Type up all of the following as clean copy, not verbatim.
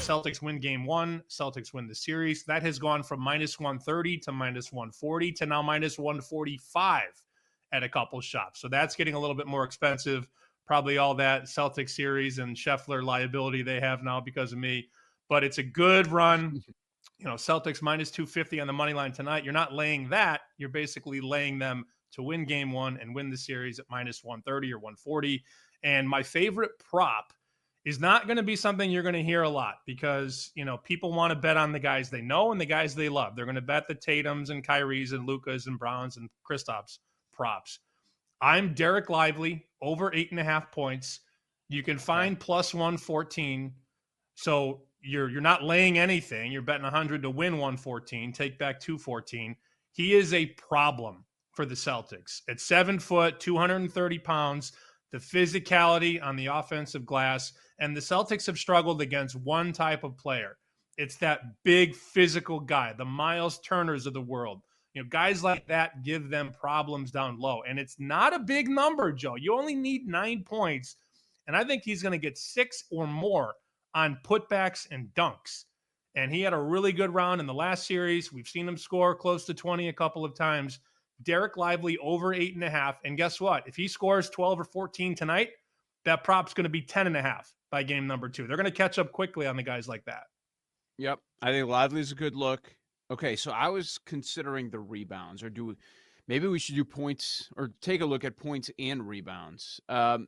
Celtics win game one, Celtics win the series. That has gone from minus 130 to minus 140 to now minus 145 at a couple shops. So that's getting a little bit more expensive. Probably all that Celtics series and Scheffler liability they have now because of me. But it's a good run. Celtics minus 250 on the money line tonight. You're not laying that. You're basically laying them to win game one and win the series at minus 130 or 140. And my favorite prop is not going to be something you're going to hear a lot because, people want to bet on the guys they know and the guys they love. They're going to bet the Tatums and Kyries and Lukas and Browns and Kristaps props. I'm Derek Lively over 8.5 points. You can find plus 114. So you're not laying anything. You're betting 100 to win 114, take back 214. He is a problem for the Celtics. At 7 foot, 230 pounds, the physicality on the offensive glass, and the Celtics have struggled against one type of player. It's that big physical guy, the Miles Turners of the world. Guys like that give them problems down low. And it's not a big number, Joe. You only need 9 points. And I think he's going to get 6 or more on putbacks and dunks. And he had a really good round in the last series. We've seen him score close to 20 a couple of times. Derek Lively over 8.5. And guess what? If he scores 12 or 14 tonight, that prop's going to be 10.5 by game number 2. They're going to catch up quickly on the guys like that. Yep. I think Lively's a good look. Okay, so I was considering the rebounds, or maybe we should do points or take a look at points and rebounds. Kind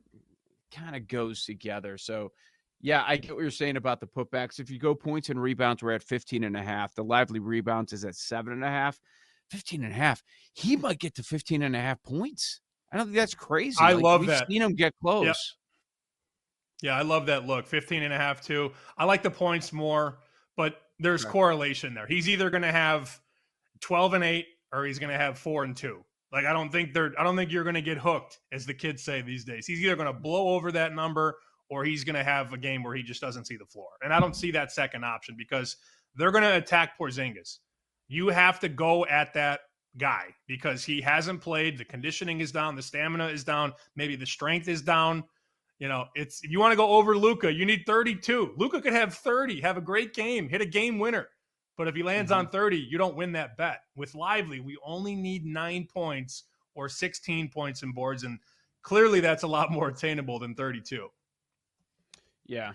of goes together. So, yeah, I get what you're saying about the putbacks. If you go points and rebounds, we're at 15.5. The Lively rebounds is at 7.5. 15.5. He might get to 15.5 points. I don't think that's crazy. I love that. We've seen him get close. Yep. Yeah, I love that look. 15.5 too. I like the points more, but there's correlation there. He's either going to have 12 and 8 or he's going to have 4 and 2. Like, I don't think you're going to get hooked, as the kids say these days. He's either going to blow over that number or he's going to have a game where he just doesn't see the floor. And I don't see that second option because they're going to attack Porzingis. You have to go at that guy because he hasn't played. The conditioning is down. The stamina is down. Maybe the strength is down. If you want to go over Luka, you need 32. Luka could have 30, have a great game, hit a game winner. But if he lands on 30, you don't win that bet. With Lively, we only need 9 points or 16 points in boards, and clearly that's a lot more attainable than 32. Yeah.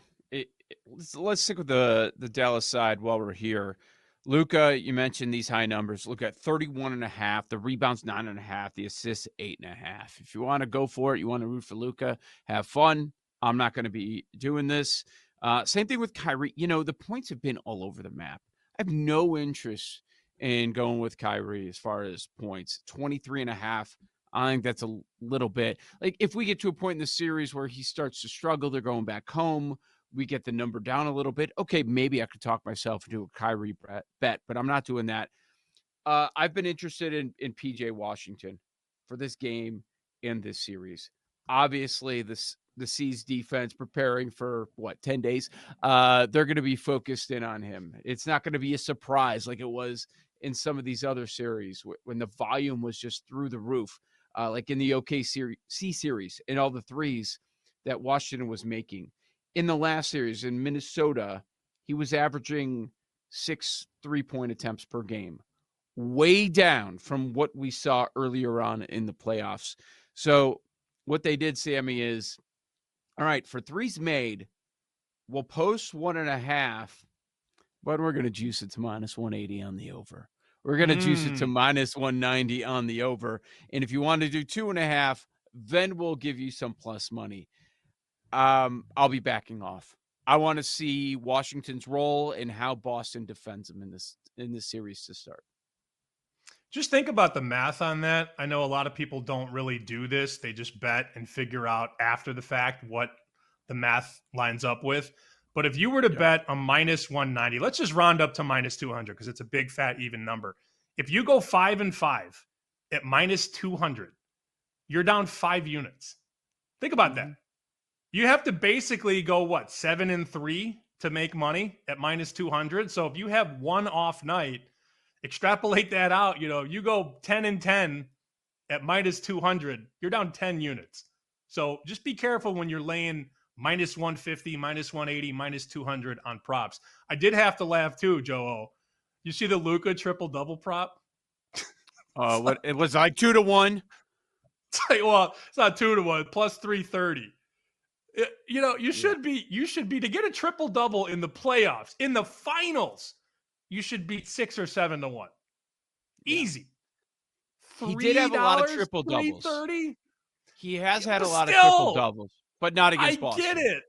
Let's stick with the Dallas side while we're here. Luka, you mentioned these high numbers. Look at 31.5, the rebounds 9.5, the assists 8.5. If you want to go for it, you want to root for Luka, have fun. I'm not going to be doing this. Same thing with Kyrie. The points have been all over the map. I have no interest in going with Kyrie as far as points. 23.5. I think that's a little bit. Like, if we get to a point in the series where he starts to struggle, they're going back home, we get the number down a little bit. Okay, maybe I could talk myself into a Kyrie bet, but I'm not doing that. I've been interested in PJ Washington for this game and this series. Obviously, the C's defense preparing for 10 days. They're going to be focused in on him. It's not going to be a surprise like it was in some of these other series when the volume was just through the roof, like in the OKC series and all the threes that Washington was making. In the last series in Minnesota, he was averaging 6 3-point attempts per game, way down from what we saw earlier on in the playoffs. So what they did, Sammy, is, all right, for threes made, we'll post 1.5, but we're going to juice it to minus 180 on the over. We're going to juice it to minus 190 on the over. And if you want to do 2.5, then we'll give you some plus money. I'll be backing off. I want to see Washington's role and how Boston defends them in this series to start. Just think about the math on that. I know a lot of people don't really do this. They just bet and figure out after the fact what the math lines up with. But if you were to bet a minus 190, let's just round up to minus 200 because it's a big, fat, even number. If you go 5-5 at minus 200, you're down 5 units. Think about that. You have to basically go, 7-3 to make money at minus 200. So if you have one off night, extrapolate that out. You go 10-10 at minus 200, you're down 10 units. So just be careful when you're laying minus 150, minus 180, minus 200 on props. I did have to laugh too, Joe. You see the Luka triple double prop? What it was like 2-1. Well, it's not 2-1, plus 330. You should be to get a triple double in the playoffs, in the finals. You should beat 6 or 7-1. Easy. He did have a lot of triple doubles. 330. He has had a lot of triple Still, doubles, but not against I Boston. get it.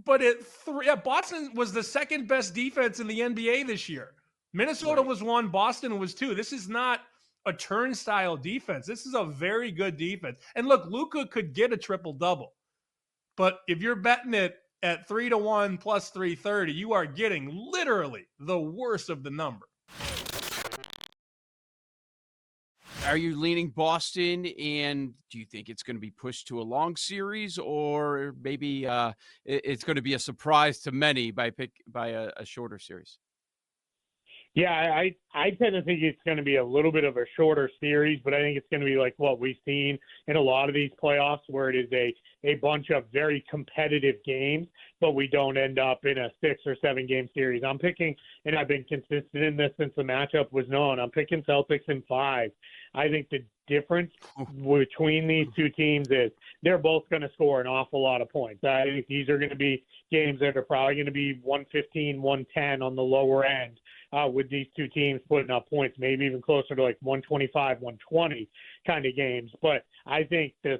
But Boston was the second best defense in the NBA this year. Minnesota was 1, Boston was 2. This is not a turnstile defense. This is a very good defense. And look, Luka could get a triple double. But if you're betting it at 3-1 plus 330, you are getting literally the worst of the number. Are you leaning Boston, and do you think it's going to be pushed to a long series, or maybe it's going to be a surprise to many by a shorter series? Yeah, I tend to think it's going to be a little bit of a shorter series, but I think it's going to be like what we've seen in a lot of these playoffs, where it is a bunch of very competitive games, but we don't end up in a 6 or 7 game series. I'm picking, and I've been consistent in this since the matchup was known, I'm picking Celtics in 5. I think the difference between these two teams is they're both going to score an awful lot of points. I think these are going to be games that are probably going to be 115, 110 on the lower end. With these two teams putting up points, maybe even closer to like 125, 120 kind of games. But I think the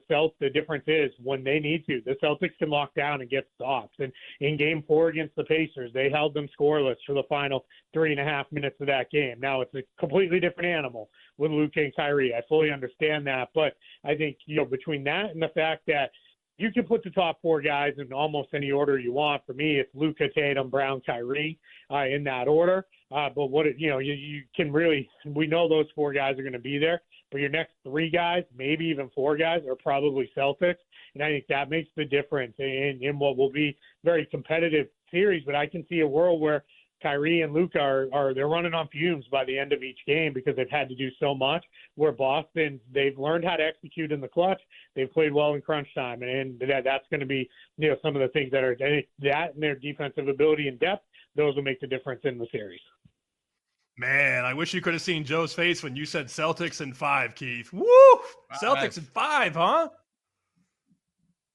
difference is when they need to, the Celtics can lock down and get stops. And in Game 4 against the Pacers, they held them scoreless for the final 3.5 minutes of that game. Now it's a completely different animal with Luka and Kyrie. I fully understand that, but I think between that and the fact that you can put the top 4 guys in almost any order you want. For me, it's Luka, Tatum, Brown, Kyrie in that order. But you can really, we know those 4 guys are going to be there. But your next 3 guys, maybe even 4 guys, are probably Celtics. And I think that makes the difference in what will be very competitive series. But I can see a world where Kyrie and Luka they're running on fumes by the end of each game because they've had to do so much. Where Boston, they've learned how to execute in the clutch. They've played well in crunch time, and that's going to be some of the things that are that and their defensive ability and depth. Those will make the difference in the series. Man, I wish you could have seen Joe's face when you said Celtics in 5, Keith. Woo! Celtics in 5, huh?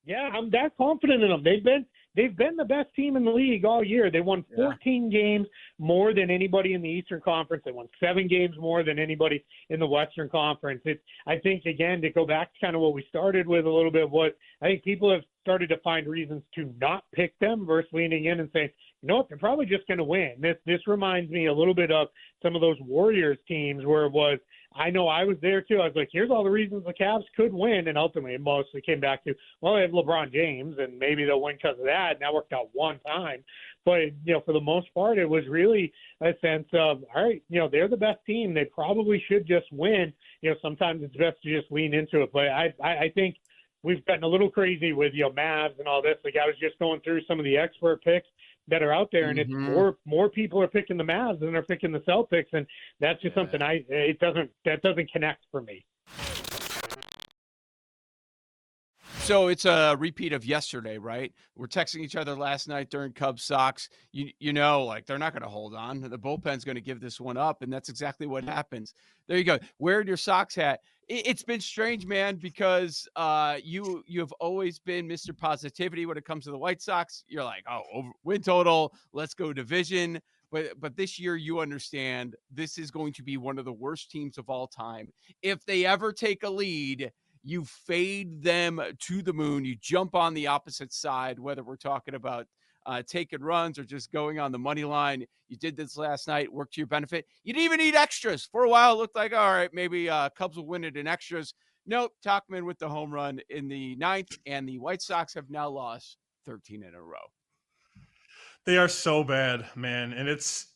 Yeah, I'm that confident in them. They've been the best team in the league all year. They won 14 games more than anybody in the Eastern Conference. They won 7 games more than anybody in the Western Conference. I think, again, to go back to kind of what we started with a little bit, what I think people have started to find reasons to not pick them versus leaning in and saying, you know what, they're probably just going to win. This reminds me a little bit of some of those Warriors teams where it was, I know I was there too. I was like, here's all the reasons the Cavs could win. And ultimately, it mostly came back to, well, they have LeBron James and maybe they'll win because of that. And that worked out one time. But, for the most part, it was really a sense of, all right, they're the best team. They probably should just win. Sometimes it's best to just lean into it. But I think we've gotten a little crazy with, Mavs and all this. Like I was just going through some of the expert picks that are out there, and it's more people are picking the Mavs than are picking the Celtics, and that's just something that doesn't connect for me. So it's a repeat of yesterday, right? We're texting each other last night during Cubs Sox. They're not going to hold on. The bullpen's going to give this one up, and that's exactly what happens. There you go. Wearing your Sox hat. It's been strange, man, because you have always been Mr. Positivity when it comes to the White Sox. You're like, win total, let's go division. But this year you understand this is going to be one of the worst teams of all time. If they ever take a lead, you fade them to the moon. You jump on the opposite side, whether we're talking about taking runs or just going on the money line. You did this last night, worked to your benefit. You didn't even need extras. For a while, it looked like, all right, maybe Cubs will win it in extras. Nope, Tauchman with the home run in the 9th, and the White Sox have now lost 13 in a row. They are so bad, man. And it's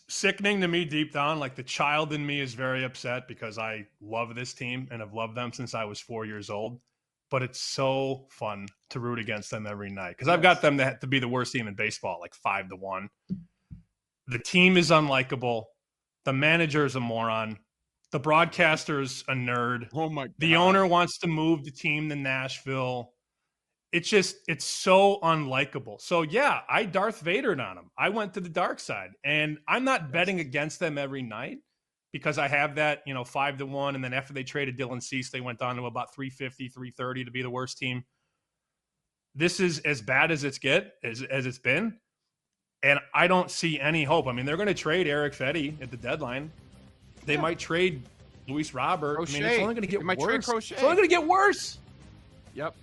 sickening to me deep down. Like the child in me is very upset because I love this team and have loved them since I was 4 years old. But it's so fun to root against them every night because I've got them to be the worst team in baseball, like 5-1. The team is unlikable. The manager is a moron. The broadcaster's a nerd. Oh my God. The owner wants to move the team to Nashville. it's so unlikable. So yeah, I Darth Vadered on them. I went to the dark side, and I'm not betting against them every night because I have that, 5-1. And then after they traded Dylan Cease, they went down to about 350, 330 to be the worst team. This is as bad as it's been. And I don't see any hope. I mean, they're going to trade Eric Fetty at the deadline. They might trade Luis Robert. Crochet. I mean, it's only going to get worse. Crochet. It's only going to get worse. Yep.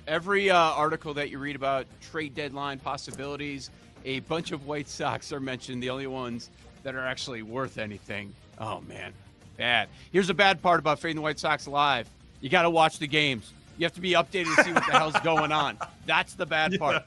Every article that you read about trade deadline possibilities, a bunch of White Sox are mentioned, the only ones that are actually worth anything. Oh, man. Bad. Here's the bad part about Fading the White Sox live. You got to watch the games. You have to be updated to see what the hell's going on. That's the bad part.